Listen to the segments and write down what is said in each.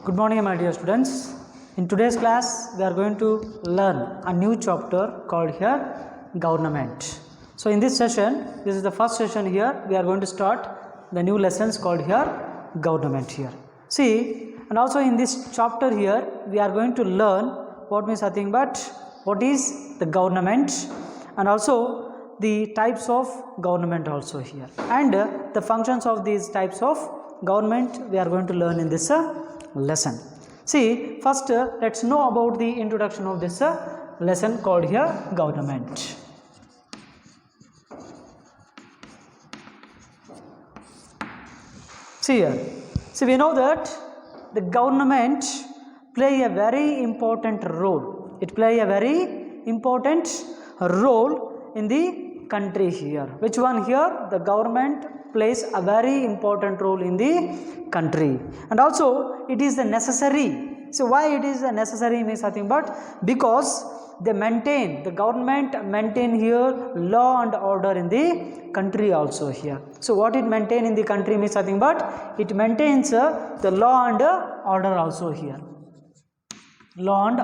Good morning, my dear students. In today's class, we are going to learn a new chapter called here government. So, in this session, this is the first session here. We are going to start the new lessons called here government here. See, and also in this chapter here, we are going to learn what means nothing but what is the government, and also the types of government also here, and the functions of these types of government we are going to learn in this lesson. See, first let's know about the introduction of this lesson called here government. See here, see, we know that the government play a very important role. It play a very important role in the country here. Which one here? The government plays a very important role in the country, and also it is the necessary. So why it is a necessary means nothing but because they maintain, the government maintain here law and order in the country also here. So what it maintain in the country means nothing but it maintains the law and order also here. Law and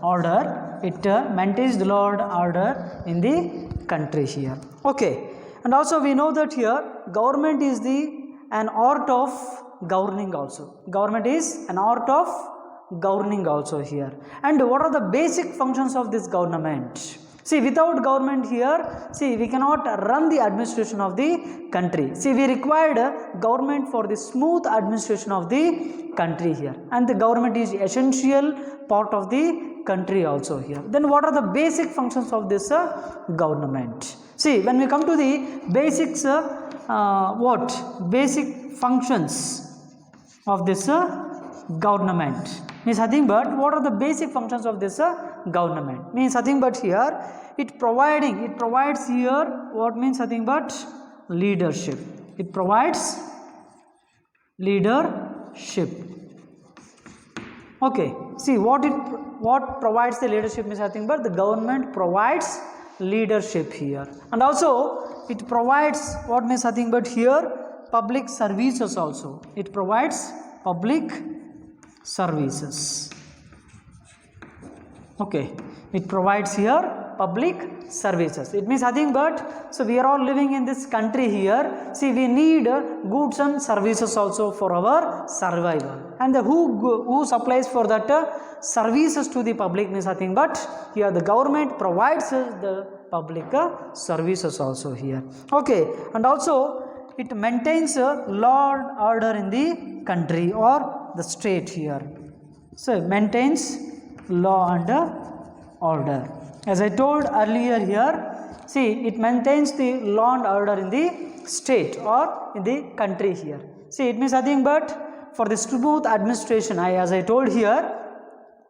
order, it maintains the law and order in the country here. Okay, and also we know that here government is an art of governing also. Government is an art of governing also here. And what are the basic functions of this government? See, without government here, see, we cannot run the administration of the country. See, we required government for the smooth administration of the country here, and the government is essential part of the country also here. Then what are the basic functions of this government? See, when we come to the basics, basic functions of this government means nothing but what are the basic functions of this government means nothing but here it provides here what means nothing but leadership. It provides leadership. Okay, see, what provides the leadership means nothing but the government provides leadership here, and also it provides what means nothing but here public services also. It provides public services. Okay, it provides here public services. It means nothing but, so we are all living in this country here. See, we need goods and services also for our survival, and who supplies for that services to the public means nothing but here the government provides the public services also here. Okay, and also it maintains law and order in the country or the state here. So it maintains law and order. As I told earlier here, see, it maintains the law and order in the state or in the country here. See, it means nothing but for the smooth administration, as I told here,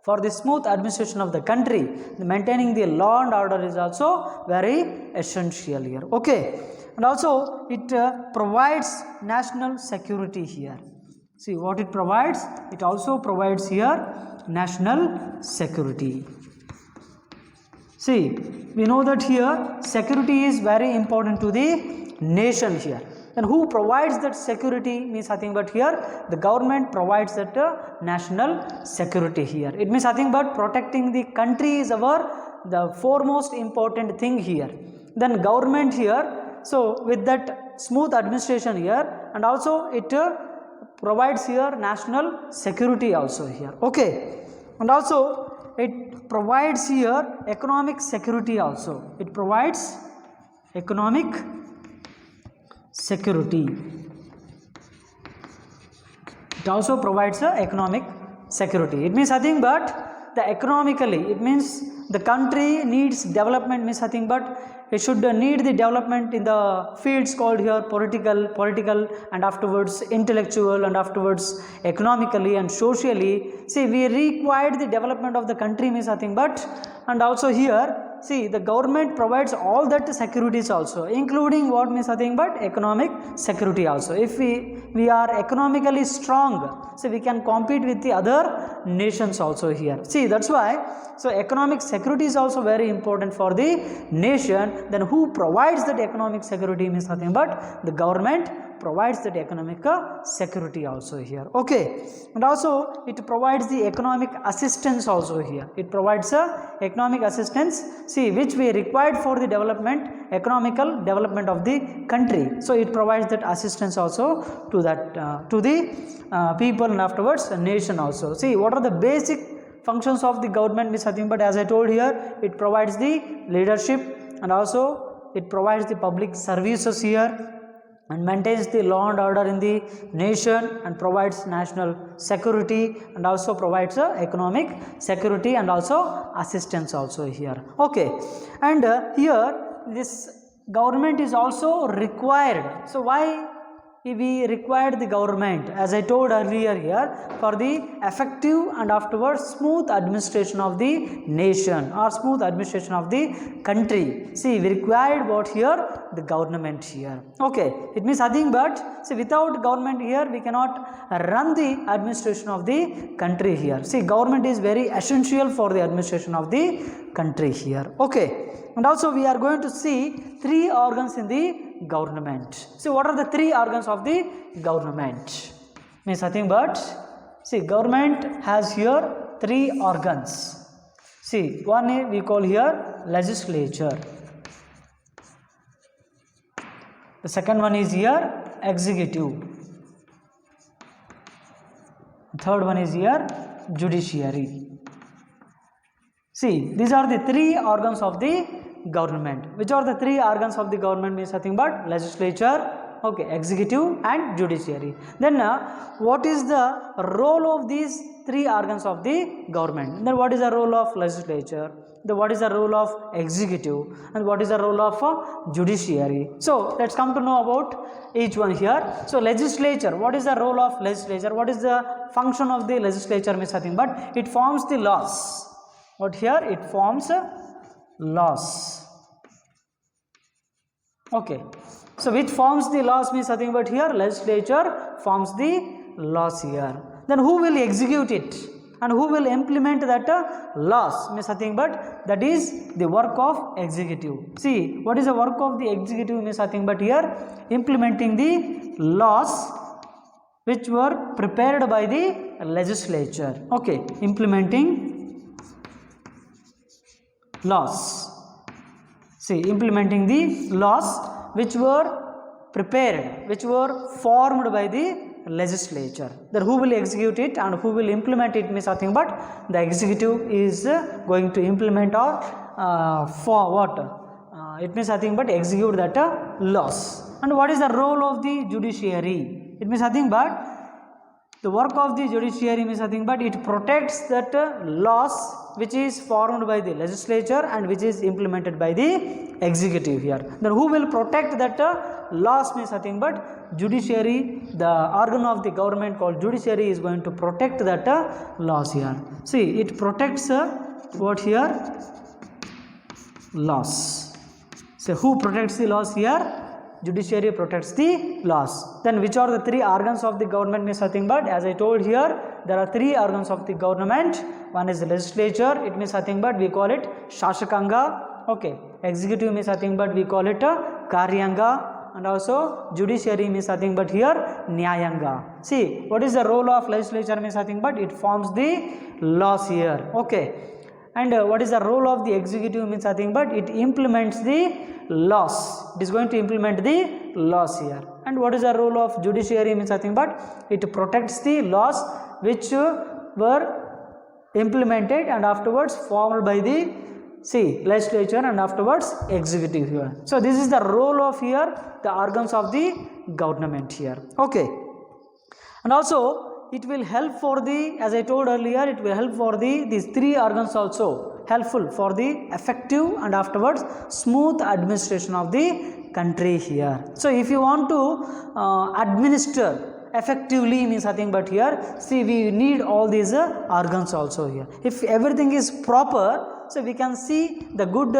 for the smooth administration of the country, maintaining the law and order is also very essential here. Okay, and also it provides national security here. See, what it provides? It also provides here national security. See, we know that here security is very important to the nation here. Then who provides that security means nothing but here the government provides that national security here. It means nothing but protecting the country is the foremost important thing here. Then government here, so with that smooth administration here, and also it provides here national security also here. Okay, and also it provides here economic security also. It provides economic security. It also provides economic security. It means nothing but the economically, it means the country needs development means nothing but it should need the development in the fields called here political, and afterwards intellectual, and afterwards economically and socially. See, we required the development of the country means nothing but, and also here see the government provides all that securities also, including what means nothing but economic security also. If we are economically strong, so we can compete with the other nations also here. See, that's why, so economic security is also very important for the nation. Then who provides that economic security means nothing but the government provides that economic security also here. Okay, and also it provides the economic assistance also here. It provides economic assistance, see, which we required for the economical development of the country. So it provides that assistance also to that to the people and afterwards nation also. See, what are the basic functions of the government means nothing but, as I told here, it provides the leadership, and also it provides the public services here, and maintains the law and order in the nation, and provides national security, and also provides economic security and also assistance also here. Okay, and here this government is also required. So why we required the government, as I told earlier here, for the effective and afterwards smooth administration of the nation or smooth administration of the country. See, we required what here? The government here. Okay, it means nothing but, see, without government here we cannot run the administration of the country here. See, government is very essential for the administration of the country here. Okay, and also we are going to see three organs in the government. See, what are the three organs of the government? Means nothing but, see, government has here three organs. See, one we call here legislature. The second one is here executive. The third one is here judiciary. See, these are the three organs of the government. Which are the three organs of the government means nothing but legislature, okay, executive and judiciary. Then what is the role of these three organs of the government? Then what is the role of legislature? Then what is the role of executive? And what is the role of judiciary? So let's come to know about each one here. So legislature, what is the role of legislature? What is the function of the legislature means nothing but it forms the laws. What here? It forms laws. Okay, so which forms the laws means nothing but here legislature forms the laws here. Then who will execute it and who will implement that laws means nothing but that is the work of executive. See, what is the work of the executive means nothing but here implementing the laws which were prepared by the legislature. Okay, implementing laws. See, implementing the laws which were prepared, which were formed by the legislature. Then who will execute it and who will implement it means nothing but the executive is going to implement or for what? It means nothing but execute that laws. And what is the role of the judiciary? It means nothing but the work of the judiciary means nothing but it protects that laws which is formed by the legislature and which is implemented by the executive here. Then who will protect that laws means nothing but judiciary, the organ of the government called judiciary is going to protect that laws here. See, it protects what here? Laws. So who protects the laws here? Judiciary protects the laws. Then which are the three organs of the government means nothing but, as I told here, there are three organs of the government. One is the legislature, it means nothing but we call it Shashakanga. Okay, executive means nothing but we call it Karyanga, and also judiciary means nothing but here Nyayanga. See, what is the role of legislature means nothing but it forms the laws here. Okay, and what is the role of the executive means nothing but it implements the laws. It is going to implement the laws here. And what is the role of judiciary means nothing but it protects the laws which were implemented and afterwards formed by the legislature and afterwards executive here. So this is the role of here the organs of the government here. Okay, and also it will help for the, as I told earlier, it will help for these three organs also helpful for the effective and afterwards smooth administration of the country here. So if you want to administer effectively means nothing but here, see, we need all these organs also here. If everything is proper, so we can see the good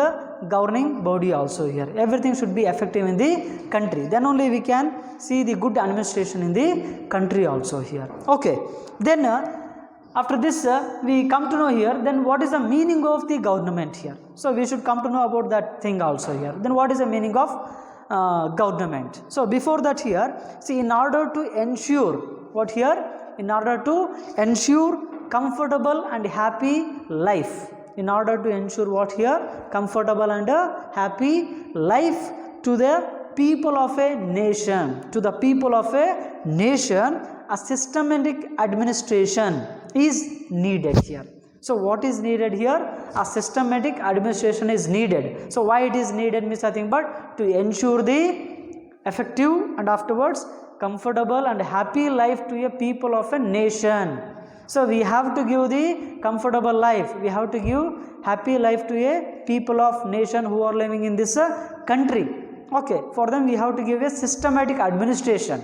governing body also here. Everything should be effective in the country, then only we can see the good administration in the country also here. Okay, then after this we come to know here then what is the meaning of the government here. So we should come to know about that thing also here. Then what is the meaning of government. So before that here, see, in order to ensure what here, in order to ensure comfortable and happy life, in order to ensure what here, comfortable and happy life to the people of a nation, to the people of a nation, a systematic administration is needed here. So what is needed here? A systematic administration is needed. So why it is needed means nothing but to ensure the effective and afterwards comfortable and happy life to a people of a nation. So we have to give the comfortable life, we have to give happy life to a people of nation who are living in this country. Okay, for them we have to give a systematic administration.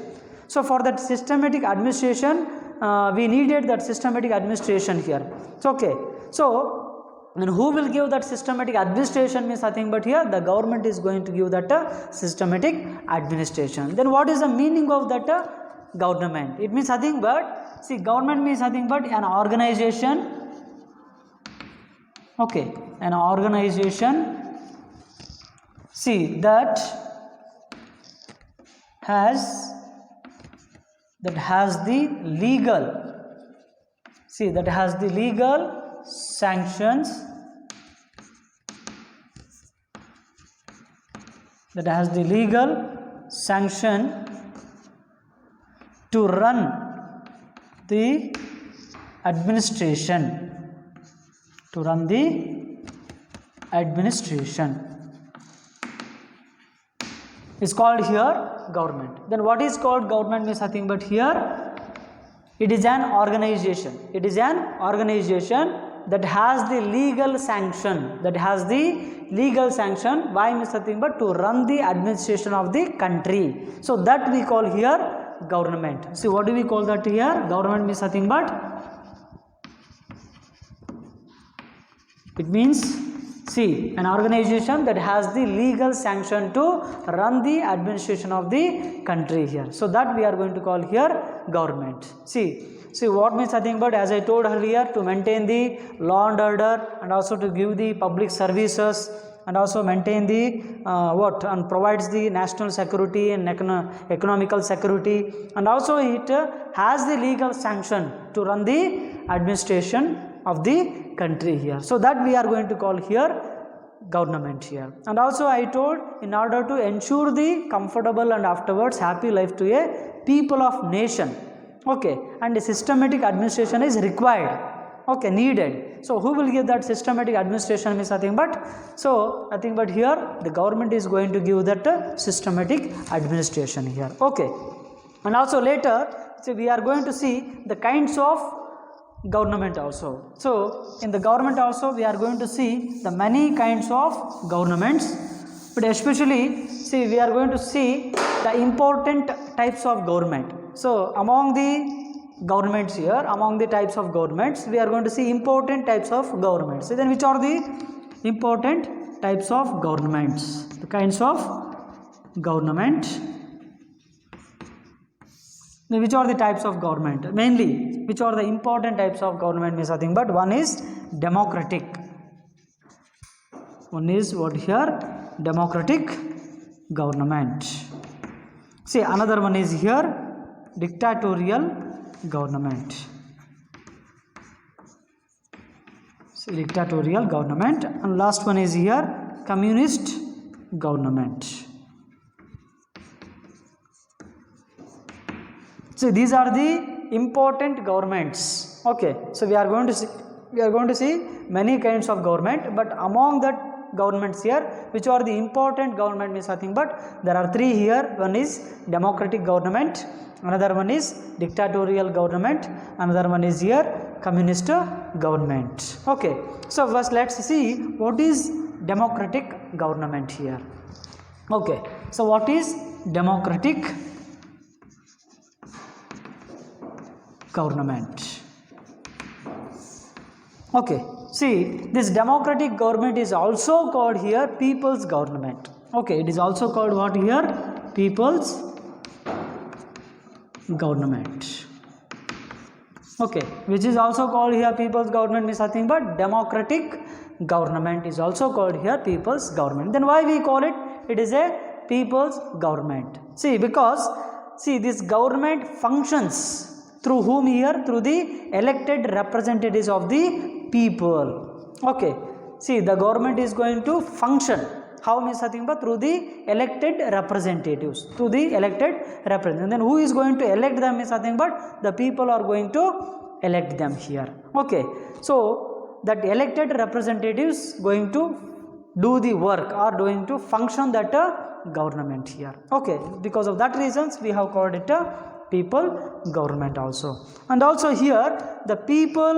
So for that systematic administration, we needed that systematic administration here. So okay, so and who will give that systematic administration means nothing but here the government is going to give that systematic administration. Then what is the meaning of that government? It means nothing but, see, government means nothing but an organization. Okay, an organization, see, that has the legal, see, that has the legal sanctions, that has the legal sanction to run the administration, to run the administration is called here government. Then what is called government means nothing but here it is an organization, it is an organization that has the legal sanction, that has the legal sanction, why means nothing but to run the administration of the country. So that we call here government. See, what do we call that here? Government means nothing but, it means, see, an organization that has the legal sanction to run the administration of the country here. So that we are going to call here government. See what means nothing but, as I told earlier, to maintain the law and order and also to give the public services and also maintain the and provides the national security and economical security, and also it has the legal sanction to run the administration of the country here. So that we are going to call here government here. And also I told, in order to ensure the comfortable and afterwards happy life to a people of nation, okay, and a systematic administration is required, okay, needed. So who will give that systematic administration means nothing but, so nothing but here the government is going to give that systematic administration here. Okay, and also later, so we are going to see the kinds of government also. So in the government also we are going to see the many kinds of governments, but especially, see, we are going to see the important types of government. So among the governments here, among the types of governments, we are going to see important types of governments. So then which are the important types of governments, the kinds of government, which are the types of government, mainly which are the important types of government means nothing but, one is democratic, one is what here, democratic government. See, another one is here dictatorial government, see, dictatorial government, and last one is here communist government. So these are the important governments. Okay, so we are going to see many kinds of government, but among that governments here, which are the important government means nothing but, there are three here. One is democratic government, another one is dictatorial government, another one is here communist government. Okay, so first let's see what is democratic government here. Okay, so what is democratic government? Okay, see, this democratic government is also called here people's government. Okay, it is also called what here? People's government. Okay, which is also called here people's government means nothing but democratic government is also called here people's government. Then why we call it? It is a people's government. See, because this government functions through whom here? Through the elected representatives of the people. Okay. See, the government is going to function. How means nothing but through the elected representatives. Through the elected representatives. Then who is going to elect them is nothing but the people are going to elect them here. Okay. So that elected representatives going to do the work or going to function that government here. Okay. Because of that reasons we have called it a people government also. And also here the people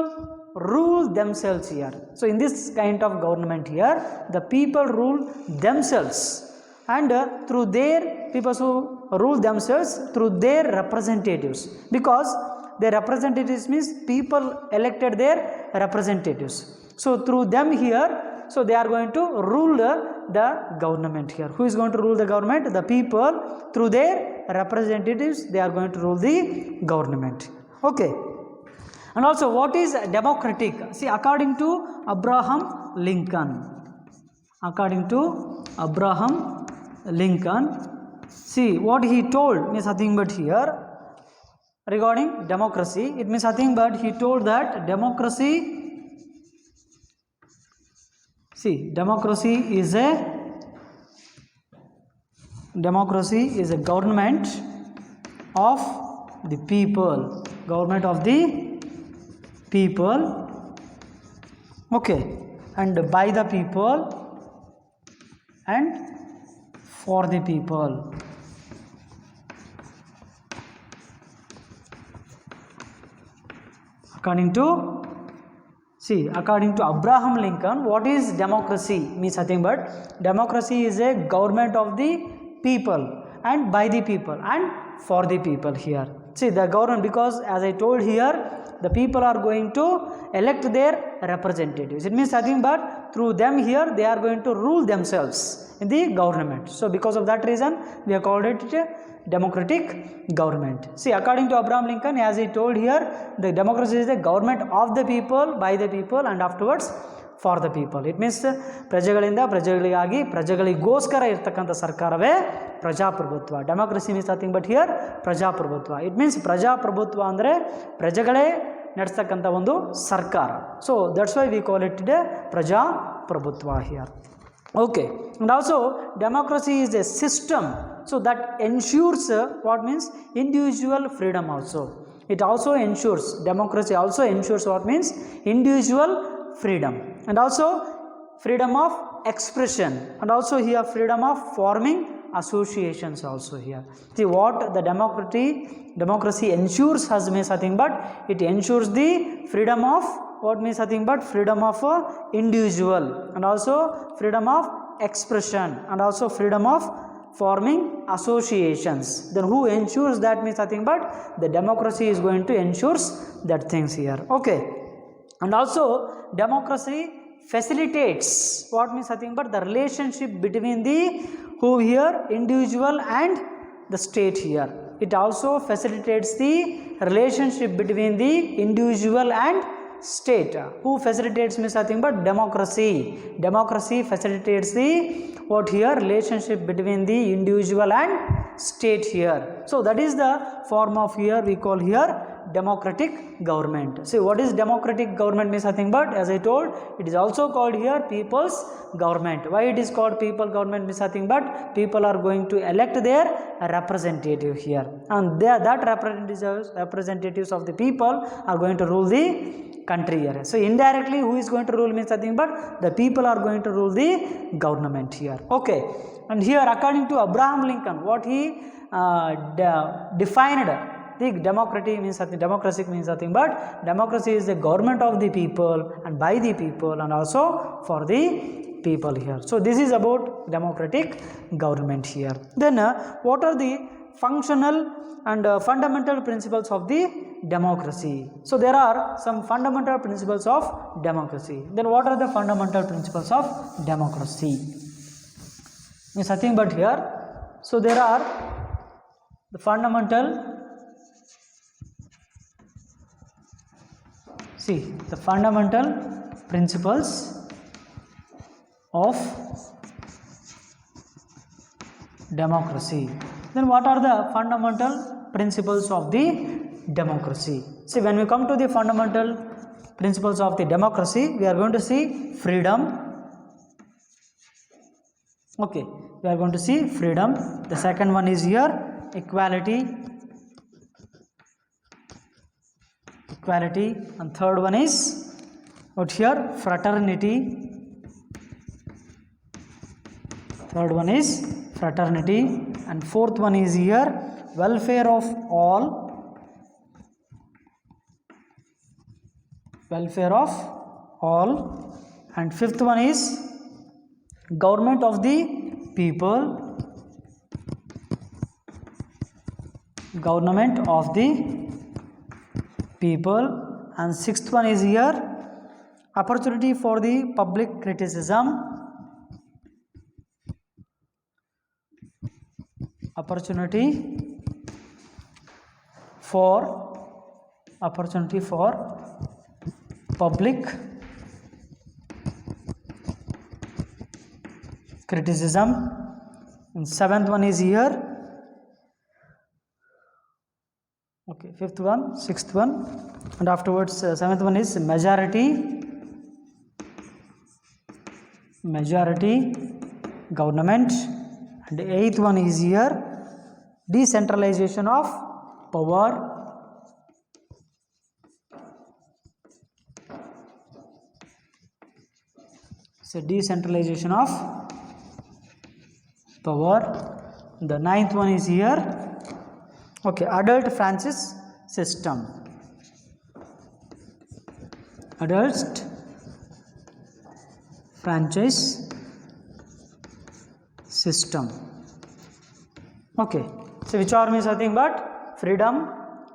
rule themselves here. So in this kind of government here, the people rule themselves, and through their people who rule themselves through their representatives, because their representatives means people elected their representatives. So through them here, so they are going to rule the government here. Who is going to rule the government? The people through their representatives, they are going to rule the government. Okay. And also, what is democratic? See, according to Abraham Lincoln, see what he told means nothing but here regarding democracy. It means nothing but he told that democracy is a government of the people. Government of the people, okay, and by the people and for the people. According to Abraham Lincoln, what is democracy? Means nothing but democracy is a government of the people and by the people and for the people here. See, the government, because as I told here, the people are going to elect their representatives. It means nothing but through them here they are going to rule themselves in the government. So because of that reason we have called it a democratic government. See, according to Abraham Lincoln, as he told here, the democracy is the government of the people, by the people and afterwards for the people. It means ಪ್ರಜೆಗಳಿಂದ ಪ್ರಜೆಗಳಿಗಾಗಿ ಪ್ರಜೆಗಳಿಗೋಸ್ಕರ ಇರತಕ್ಕಂಥ ಸರ್ಕಾರವೇ ಪ್ರಜಾಪ್ರಭುತ್ವ. Democracy means nothing but here ಪ್ರಜಾಪ್ರಭುತ್ವ. It means ಪ್ರಜಾಪ್ರಭುತ್ವ ಅಂದರೆ ಪ್ರಜೆಗಳೇ ನಡೆಸ್ತಕ್ಕಂಥ ಒಂದು ಸರ್ಕಾರ. So that's why we call it ಪ್ರಜಾಪ್ರಭುತ್ವ here. Okay, and also democracy is a system so that ensures what means individual freedom also. It also ensures, democracy also ensures what means individual freedom and also freedom of expression and also here freedom of forming associations also here. See what the democracy ensures has means nothing but it ensures the freedom of what means nothing but freedom of individual and also freedom of expression and also freedom of forming associations. Then who ensures that means nothing but the democracy is going to ensures that things here. Okay, and also democracy facilitates what means nothing but the relationship between the who here individual and the state here. It also facilitates the relationship between the individual and state. Who facilitates means nothing but democracy. Democracy facilitates the what here relationship between the individual and state here. So that is the form of here we call here democratic government. See what is democratic government means nothing but as I told it is also called here people's government. Why it is called people government means nothing but people are going to elect their representative here and that representatives of the people are going to rule the country here. So indirectly who is going to rule means nothing but the people are going to rule the government here. Okay, and here according to Abraham Lincoln what he defined the democracy means nothing but democracy is the government of the people and by the people and also for the people here. So this is about democratic government here. Then what are the functional and fundamental principles of the democracy? So there are some fundamental principles of democracy. Then what are the fundamental principles of democracy? Means nothing but here. So there are the fundamental principles of democracy. Then what are the fundamental principles of the democracy? See, when we come to the fundamental principles of the democracy, we are going to see freedom. Okay, we are going to see freedom. The second one is here equality, and third one is out here fraternity. Third one is fraternity, and fourth one is here welfare of all. Welfare of all, and fifth one is government of the people. Government of the people, and sixth one is here opportunity for the public criticism. Opportunity for public criticism, and seventh one is here. Okay, fifth one, sixth one, and afterwards seventh one is majority government, and eighth one is here decentralization of power. So decentralization of power. The ninth one is here, okay, adult franchise system. Adult franchise system. Okay, so which are means nothing but freedom,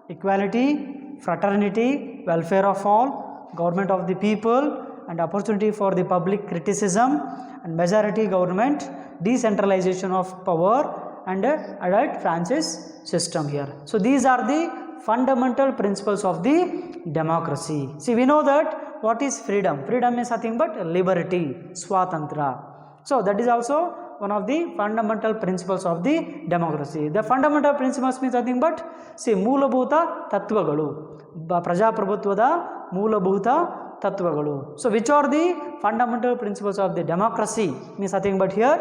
equality, fraternity, welfare of all, government of the people, and opportunity for the public criticism, and majority government, decentralization of power, and adult franchise system here. So these are the fundamental principles of the democracy. See, we know that what is freedom? Freedom is nothing but liberty, swatantra. So that is also one of the fundamental principles of the democracy. The fundamental principles means nothing but see ಮೂಲಭೂತ ತತ್ವಗಳು, ಪ್ರಜಾಪ್ರಭುತ್ವದ ಮೂಲಭೂತ ತತ್ವಗಳು. So which are the fundamental principles of the democracy? Means nothing but here,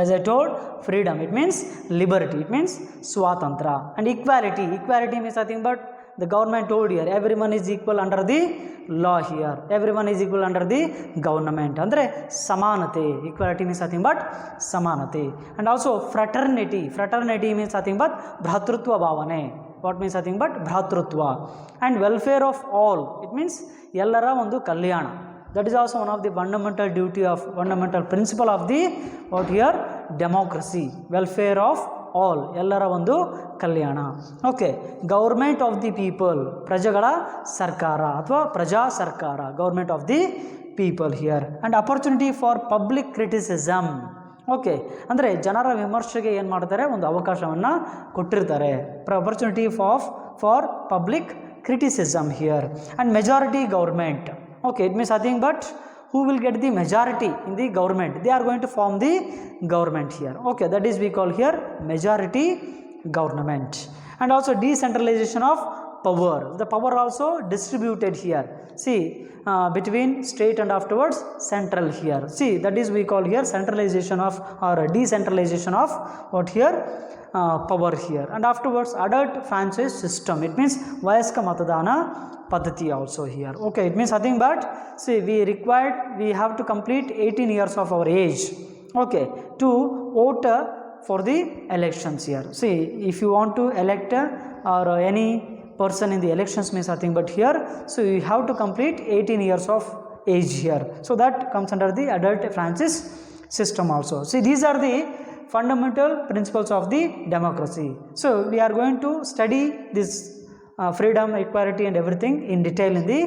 as I told, freedom, it means liberty, it means swatantra, and equality. Equality means nothing but the government told here everyone is equal under the law here, everyone is equal under the government. Andre samanate, equality means nothing but samanate. And also fraternity means nothing but bhratrutva bhavane. What means nothing but bhratrutva. And welfare of all, it means ellara ondu kalyana. That is also one of the fundamental principle of the what here democracy. Welfare of all, ಎಲ್ಲರ ಒಂದು ಕಲ್ಯಾಣ. Okay, government of the people, ಪ್ರಜೆಗಳ ಸರ್ಕಾರ ಅಥವಾ ಪ್ರಜಾ ಸರ್ಕಾರ, government of the people here. And opportunity for public criticism. Okay, ಅಂದರೆ ಜನರ ವಿಮರ್ಶೆಗೆ ಏನು ಮಾಡ್ತಾರೆ, ಒಂದು ಅವಕಾಶವನ್ನು ಕೊಟ್ಟಿರ್ತಾರೆ. Opportunity for public criticism here. And majority government, okay, it means nothing but who will get the majority in the government, they are going to form the government here. Okay, that is we call here majority government. And also decentralization of power, the power also distributed here, see between state and afterwards central here. See, that is we call here centralization of or decentralization of what here power here. And afterwards adult franchise system, it means vayaska matadana paddhati also here. Okay, it means nothing but see we have to complete 18 years of our age, okay, to vote for the elections here. See, if you want to elect or any person in the elections means nothing but here, so you have to complete 18 years of age here. So that comes under the adult franchise system also. See, these are the fundamental principles of the democracy. So we are going to study this freedom, equality and everything in detail in the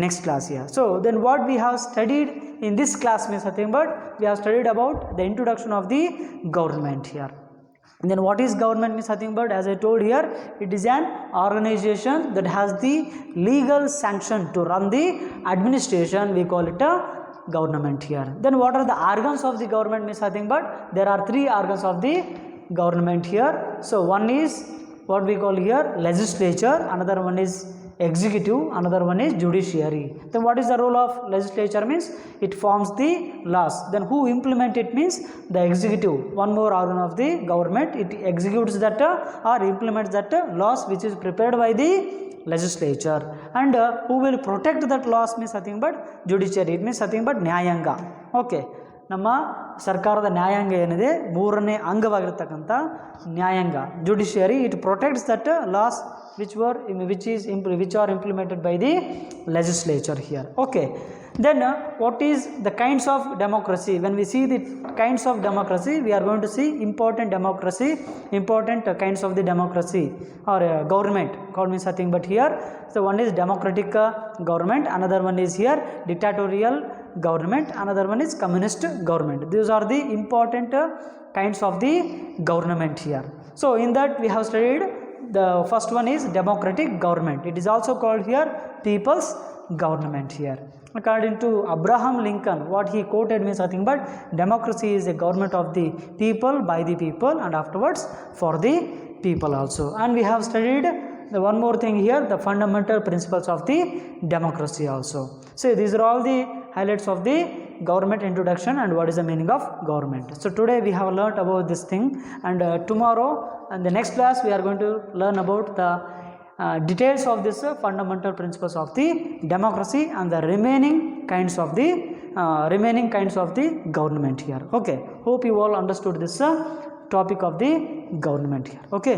next class here. So then what we have studied in this class means nothing but we have studied about the introduction of the government here. And then what is government means nothing but, as I told here, it is an organization that has the legal sanction to run the administration. We call it a government here. Then what are the organs of the government means nothing but there are three organs of the government here. So one is what we call here legislature, another one is executive, another one is judiciary. Then what is the role of legislature means it forms the laws. Then who implement it means the executive, one more organ of the government. It executes that or implements that laws which is prepared by the legislature. And who will protect that laws means nothing but judiciary. It means nothing but ನ್ಯಾಯಾಂಗ. Okay, ನಮ್ಮ ಸರ್ಕಾರದ ನ್ಯಾಯಾಂಗ ಏನಿದೆ ಮೂರನೇ ಅಂಗವಾಗಿರ್ತಕ್ಕಂಥ ನ್ಯಾಯಾಂಗ judiciary. It protects that loss which are implemented by the legislature here. Okay, then what is the kinds of democracy? When we see the kinds of democracy, we are going to see important kinds of the democracy or government called means nothing but here. So one is democratic government, another one is here dictatorial government, another one is communist government. These are the important kinds of the government here. So in that we have studied the first one is democratic government. It is also called here people's government here. According to Abraham Lincoln, what he quoted means nothing but democracy is a government of the people, by the people, and afterwards for the people also. And we have studied the one more thing here, the fundamental principles of the democracy also. So these are all the highlights of the government introduction and what is the meaning of government. So today we have learnt about this thing, and tomorrow and the next class we are going to learn about the details of this fundamental principles of the democracy and the remaining kinds of the government here. Okay, hope you all understood this topic of the government here. Okay.